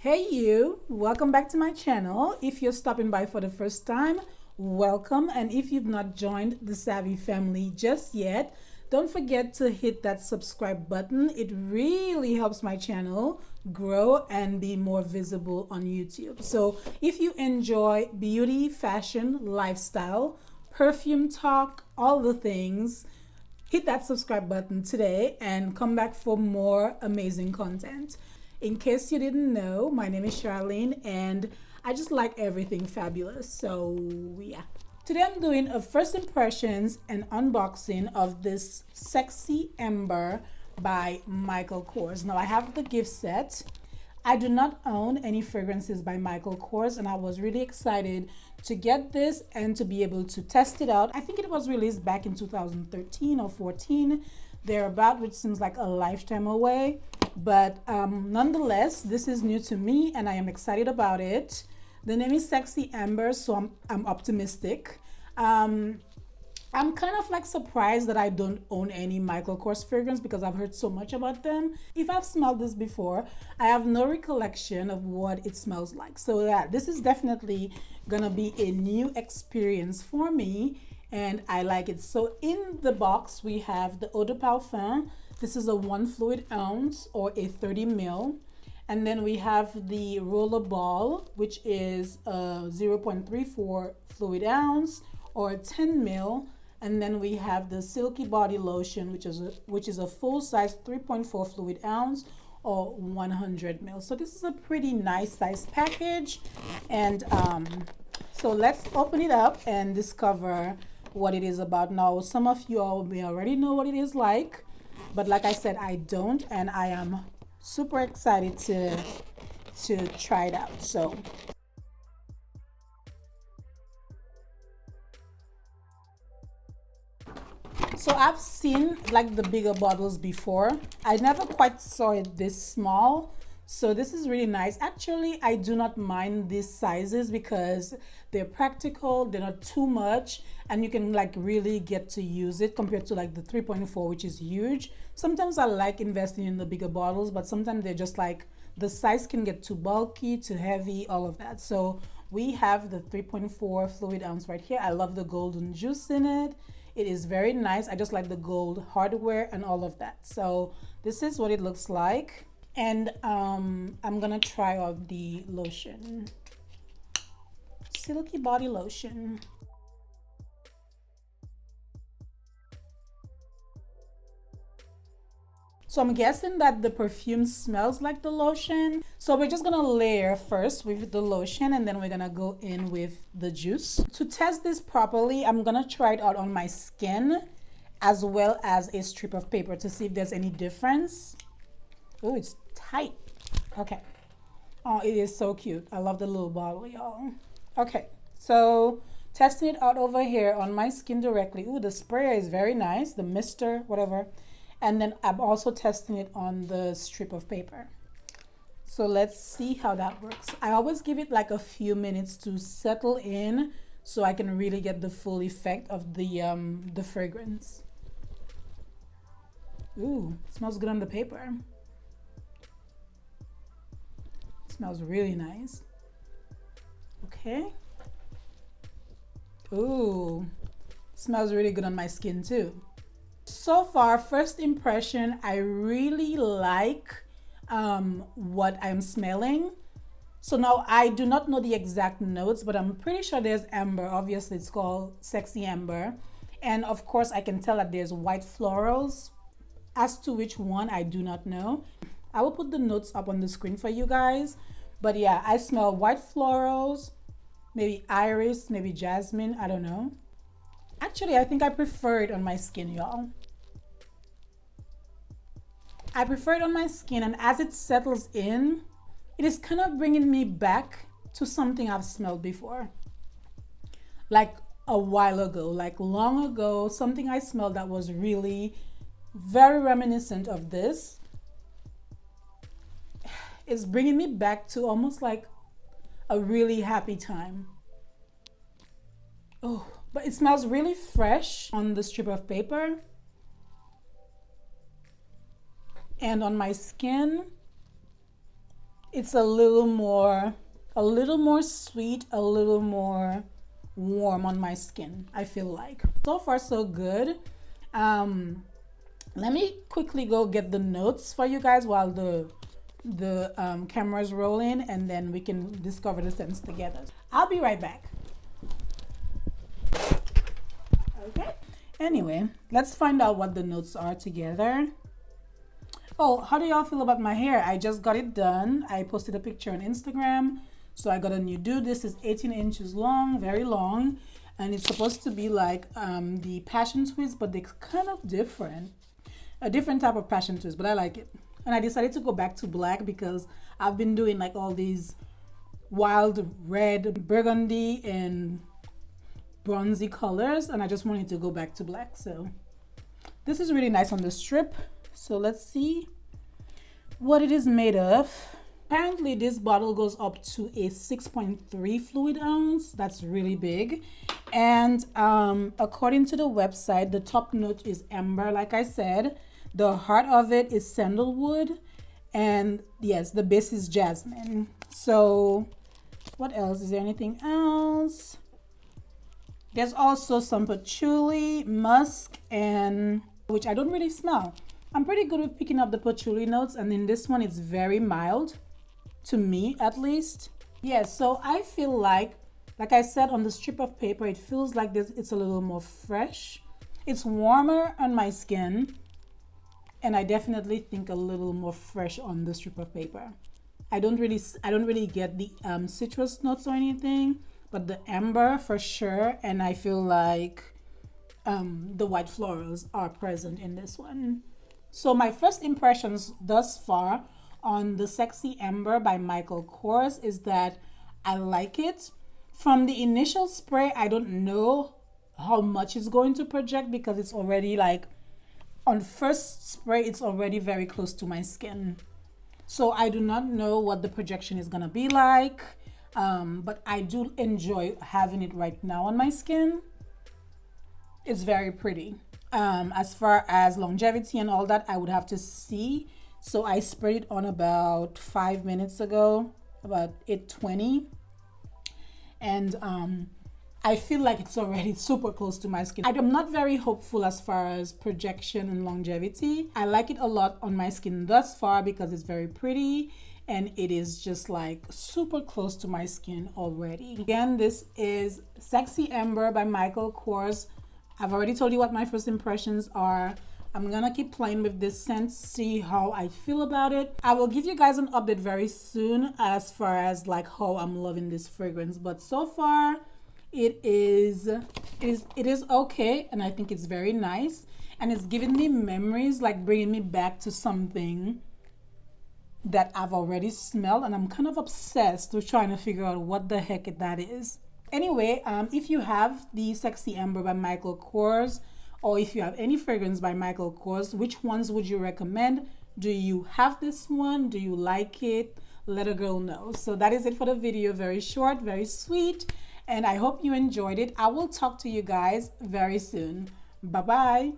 Hey you, welcome back to my channel. If you're stopping by for the first time, welcome. And if you've not joined the Savvy family just yet, don't forget to hit that subscribe button. It really helps my channel grow and be more visible on YouTube. So if you enjoy beauty, fashion, lifestyle, perfume talk, all the things, hit that subscribe button today and come back for more amazing content. In case you didn't know, my name is Charlene and I just like everything fabulous. So yeah. Today I'm doing a first impressions and unboxing of this Sexy Amber by Michael Kors. Now I have the gift set. I do not own any fragrances by Michael Kors and I was really excited to get this and to be able to test it out. I think it was released back in 2013 or 14, thereabout, which seems like a lifetime away. But nonetheless, this is new to me and I am excited about it. The name is Sexy Amber, so I'm optimistic. I'm kind of like surprised that I don't own any Michael Kors fragrance because I've heard so much about them. If I've smelled this before, I have no recollection of what it smells like. So yeah, this is definitely gonna be a new experience for me and I like it. So in the box, we have the eau de parfum. This is a 1 fluid ounce or a 30 ml. And then we have the roller ball, which is a 0.34 fluid ounce or 10 ml. And then we have the silky body lotion, which is a full size 3.4 fluid ounce or 100 ml. So this is a pretty nice size package. And so let's open it up and discover what it is about. Now, some of you all may already know what it is like, but like I said, I don't, and I am super excited to try it out. So I've seen like the bigger bottles before. I never quite saw it this small. So this is really nice. Actually, I do not mind these sizes because they're practical, they're not too much, and you can like really get to use it compared to like the 3.4, which is huge. Sometimes I like investing in the bigger bottles, but sometimes they're just like, the size can get too bulky, too heavy, all of that. So we have the 3.4 fluid ounce right here. I love the golden juice in it. It is very nice. I just like the gold hardware and all of that. So this is what it looks like. And I'm gonna try out the lotion. Silky body lotion. So I'm guessing that the perfume smells like the lotion. So we're just gonna layer first with the lotion and then we're gonna go in with the juice. To test this properly, I'm gonna try it out on my skin as well as a strip of paper to see if there's any difference. Oh, it's tight. Okay. Oh, it is so cute. I love the little bottle, y'all. Okay, so testing it out over here on my skin directly. Ooh, the sprayer is very nice. The mister, whatever. And then I'm also testing it on the strip of paper. So let's see how that works. I always give it like a few minutes to settle in so I can really get the full effect of the fragrance. Ooh, it smells good on the paper. Smells really nice. Okay. Ooh, smells really good on my skin too. So far, first impression, I really like what I'm smelling. So now I do not know the exact notes, but I'm pretty sure there's amber. Obviously, it's called Sexy Amber. And of course, I can tell that there's white florals. As to which one, I do not know. I will put the notes up on the screen for you guys. But yeah, I smell white florals, maybe iris, maybe jasmine, I don't know. Actually, I think I prefer it on my skin, y'all. I prefer it on my skin, and as it settles in, it is kind of bringing me back to something I've smelled before. Like a while ago, like long ago, something I smelled that was really very reminiscent of this. It's bringing me back to almost like a really happy time. Oh, but it smells really fresh on the strip of paper. And on my skin, it's a little more sweet, a little more warm on my skin, I feel like. So far so good. Let me quickly go get the notes for you guys while the camera's rolling, and then we can discover the scents together. I'll be right back. Okay, anyway, let's find out what the notes are together. Oh, how do y'all feel about my hair? I just got it done. I posted a picture on Instagram. So I got a new do. This is 18 inches long, very long, and it's supposed to be like the passion twist, but they're kind of different. A different type of passion twist, but I like it. And I decided to go back to black because I've been doing like all these wild red, burgundy, and bronzy colors, and I just wanted to go back to black. So this is really nice on the strip. So let's see what it is made of. Apparently this bottle goes up to a 6.3 fluid ounce. That's really big. And according to the website, the top note is amber, like I said. The heart of it is sandalwood. And yes, the base is jasmine. So what else? Is there anything else? There's also some patchouli, musk, and which I don't really smell. I'm pretty good with picking up the patchouli notes, and in this one it's very mild, to me at least. Yeah, so I feel like I said on the strip of paper, it feels like it's a little more fresh. It's warmer on my skin, and I definitely think a little more fresh on the strip of paper. I don't really get the citrus notes or anything, but the amber for sure, and I feel like the white florals are present in this one. So my first impressions thus far on the Sexy Amber by Michael Kors is that I like it. From the initial spray, I don't know how much it's going to project because it's already like, on first spray, it's already very close to my skin. So I do not know what the projection is gonna be like, but I do enjoy having it right now on my skin. It's very pretty. As far as longevity and all that, I would have to see. So I sprayed it on about 5 minutes ago, about 8:20. And I feel like it's already super close to my skin. I'm not very hopeful as far as projection and longevity. I like it a lot on my skin thus far because it's very pretty and it is just like super close to my skin already. Again, this is Sexy Amber by Michael Kors. I've already told you what my first impressions are. I'm gonna keep playing with this scent, see how I feel about it. I will give you guys an update very soon as far as like how I'm loving this fragrance. But so far, it is okay, and I think it's very nice. And it's giving me memories, like bringing me back to something that I've already smelled, and I'm kind of obsessed with trying to figure out what the heck that is. Anyway, if you have the Sexy Amber by Michael Kors, or if you have any fragrance by Michael Kors, which ones would you recommend? Do you have this one? Do you like it? Let a girl know. So that is it for the video. Very short, very sweet, and I hope you enjoyed it. I will talk to you guys very soon. Bye-bye.